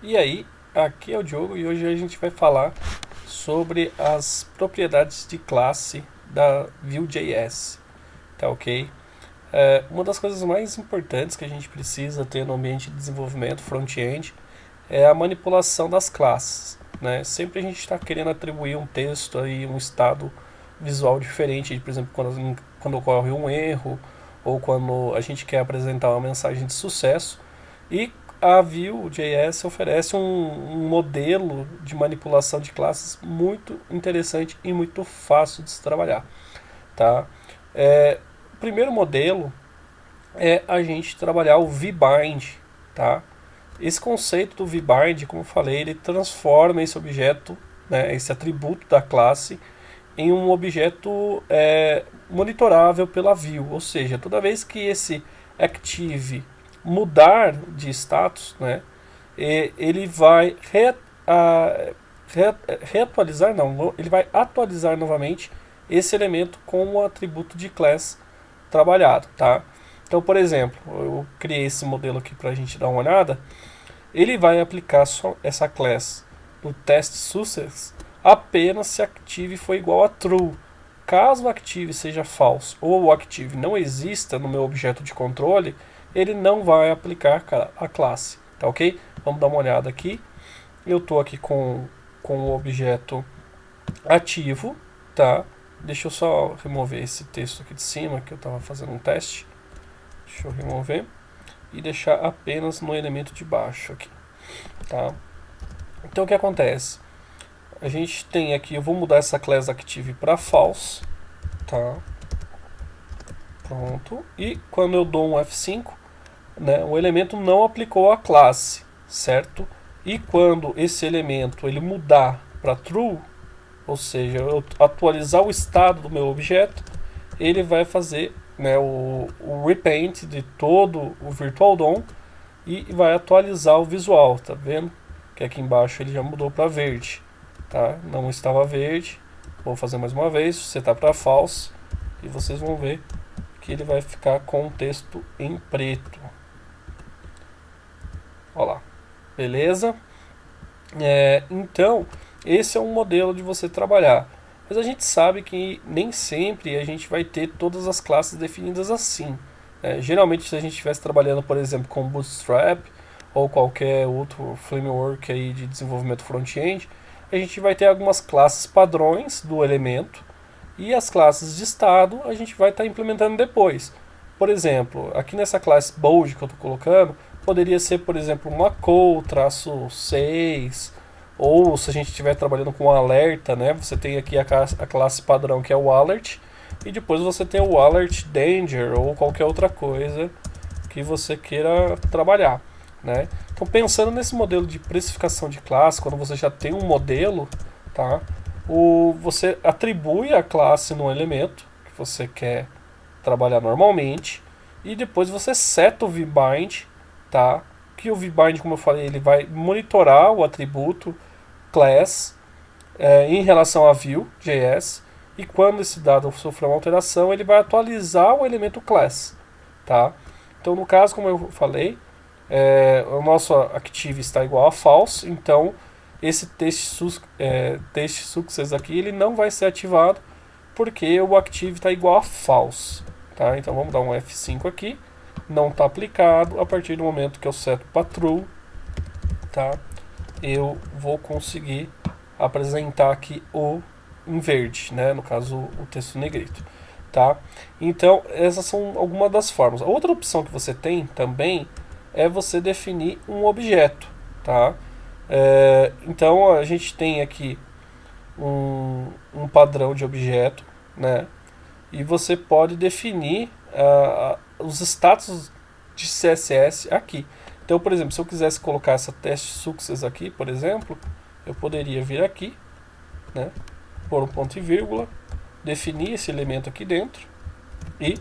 E aí, aqui é o Diogo e hoje a gente vai falar sobre as propriedades de classe da Vue.js, tá ok? Uma das coisas mais importantes que a gente precisa ter no ambiente de desenvolvimento front-end é a manipulação das classes, né? Sempre a gente está querendo atribuir um texto aí, um estado visual diferente, por exemplo, quando ocorre um erro ou quando a gente quer apresentar uma mensagem de sucesso. E a Vue.js oferece um modelo de manipulação de classes muito interessante e muito fácil de se trabalhar. Tá? O primeiro modelo é a gente trabalhar o vbind. Tá? Esse conceito do vbind, como eu falei, ele transforma esse objeto, né, esse atributo da classe, em um objeto monitorável pela view, ou seja, toda vez que esse active mudar de status, né, ele vai reatualizar, não, ele vai atualizar novamente esse elemento com o atributo de class trabalhado, tá? Então, por exemplo, eu criei esse modelo aqui para a gente dar uma olhada. Ele vai aplicar só essa class no teste success apenas se active for igual a true. Caso o active seja false ou o active não exista no meu objeto de controle, ele não vai aplicar a classe, tá ok? Vamos dar uma olhada aqui. Eu estou aqui com o objeto ativo, tá? Deixa eu só remover esse texto aqui de cima que eu estava fazendo um teste. Deixa eu remover e deixar apenas no elemento de baixo aqui, tá? Então o que acontece? A gente tem aqui, eu vou mudar essa class active para false, tá? Pronto. E quando eu dou um F5, né, o elemento não aplicou a classe, certo? E quando esse elemento ele mudar para true, ou seja, eu atualizar o estado do meu objeto, ele vai fazer, né, o repaint de todo o virtual DOM e vai atualizar o visual, tá vendo? Que aqui embaixo ele já mudou para verde, tá? Não estava verde. Vou fazer mais uma vez, setar para false e vocês vão ver que ele vai ficar com o texto em preto. Olha lá, beleza? Então, esse é um modelo de você trabalhar. Mas a gente sabe que nem sempre a gente vai ter todas as classes definidas assim. Geralmente, se a gente estivesse trabalhando, por exemplo, com Bootstrap ou qualquer outro framework aí de desenvolvimento front-end, a gente vai ter algumas classes padrões do elemento e as classes de estado a gente vai estar implementando depois. Por exemplo, aqui nessa classe bold que eu estou colocando, poderia ser, por exemplo, uma call-6, ou se a gente estiver trabalhando com alerta, né, você tem aqui a classe padrão que é o alert, e depois você tem o alert danger ou qualquer outra coisa que você queira trabalhar, né? Então, pensando nesse modelo de precificação de classe, quando você já tem um modelo, tá? Você atribui a classe no elemento que você quer trabalhar normalmente e depois você seta o vbind, tá? Que o vbind, como eu falei, ele vai monitorar o atributo class em relação a Vue.js e quando esse dado sofrer uma alteração, ele vai atualizar o elemento class, tá? Então, no caso, como eu falei, o nosso active está igual a false, então esse teste success aqui ele não vai ser ativado porque o active está igual a false, tá? Então vamos dar um F5 aqui, não está aplicado. A partir do momento que eu seto para true, tá? Eu vou conseguir apresentar aqui o em verde, né? No caso o texto negrito, tá? Então essas são algumas das formas. Outra opção que você tem também é você definir um objeto, tá? Então a gente tem aqui um padrão de objeto, né? E você pode definir os status de CSS aqui. Então, por exemplo, se eu quisesse colocar essa teste success aqui, por exemplo, eu poderia vir aqui, né? Pôr um ponto e vírgula, definir esse elemento aqui dentro e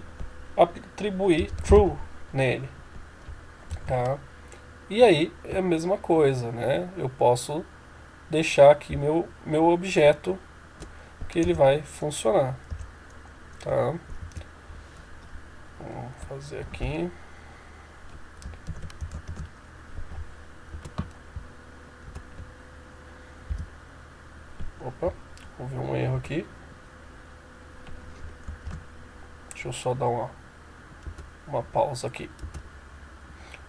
atribuir true nele, tá? E aí é a mesma coisa, né? Eu posso deixar aqui meu objeto que ele vai funcionar, tá? Vamos fazer aqui. Opa, houve um erro aqui. Deixa eu só dar uma pausa aqui.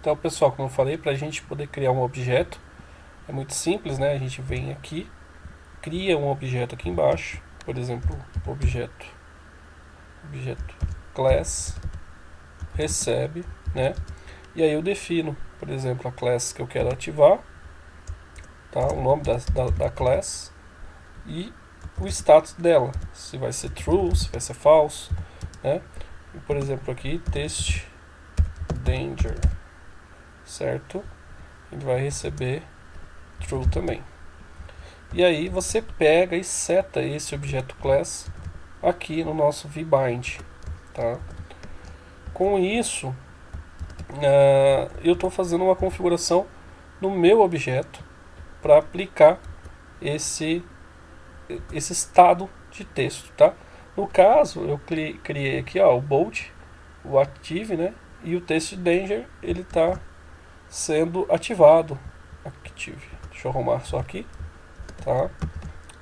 Então, pessoal, como eu falei, para a gente poder criar um objeto, é muito simples, né? A gente vem aqui, cria um objeto aqui embaixo, por exemplo, objeto class, recebe, né? E aí eu defino, por exemplo, a class que eu quero ativar, tá? O nome da class e o status dela, se vai ser true, se vai ser false, né? E, por exemplo, aqui test danger, certo? Ele vai receber true também. E aí você pega e seta esse objeto class aqui no nosso vbind, tá? Com isso, eu estou fazendo uma configuração no meu objeto para aplicar esse estado de texto, tá? No caso, eu criei aqui, ó, o bold, o active, né? E o test danger, ele está sendo ativado. Active. Deixa eu arrumar só aqui, tá?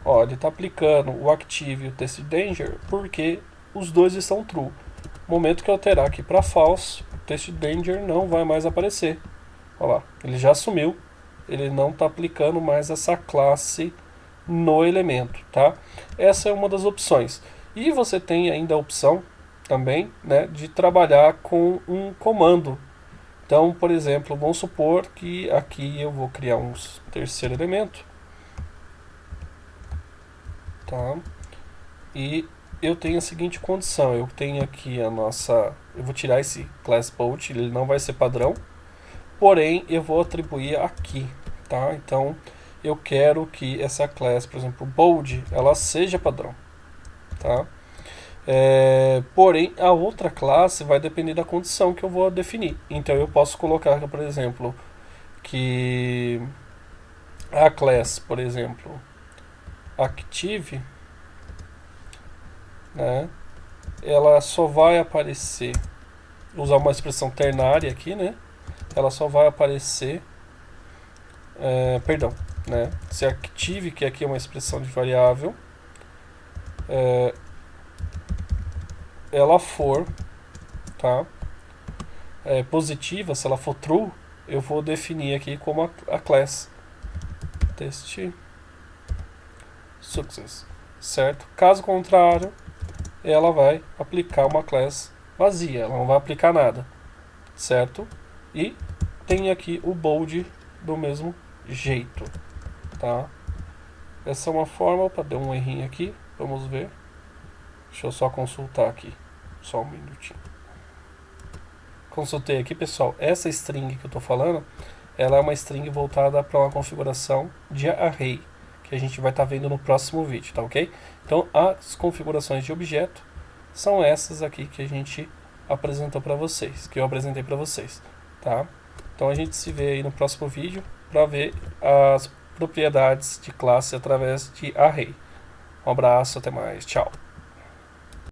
Ó, ele está aplicando o active e o test danger porque os dois estão true. No momento que eu alterar aqui para false, o test danger não vai mais aparecer. Olha lá, ele já sumiu. Ele não está aplicando mais essa classe no elemento, tá? Essa é uma das opções. E você tem ainda a opção também, né, de trabalhar com um comando. Então, por exemplo, vamos supor que aqui eu vou criar um terceiro elemento, tá? E eu tenho a seguinte condição, eu tenho aqui a nossa, eu vou tirar esse class bold, ele não vai ser padrão, porém eu vou atribuir aqui, tá? Então eu quero que essa class, por exemplo, bold, ela seja padrão, tá? Porém a outra classe vai depender da condição que eu vou definir. Então eu posso colocar, por exemplo, que a class, por exemplo, active, né, ela só vai aparecer, usar uma expressão ternária aqui, né? Ela só vai aparecer, perdão, né? Se active, que aqui é uma expressão de variável, ela for, tá? Positiva, se ela for true, eu vou definir aqui como a class test success, certo? Caso contrário, ela vai aplicar uma class vazia, ela não vai aplicar nada, certo? E tem aqui o bold do mesmo jeito, tá? Essa é uma forma. Opa, deu um errinho aqui, vamos ver. Deixa eu só consultar aqui, só um minutinho. Consultei aqui, pessoal. Essa string que eu estou falando, ela é uma string voltada para uma configuração de array, que a gente vai estar vendo no próximo vídeo, tá ok? Então, as configurações de objeto são essas aqui que a gente apresentou para vocês, que eu apresentei para vocês, tá? Então a gente se vê aí no próximo vídeo para ver as propriedades de classe através de array. Um abraço, até mais, tchau!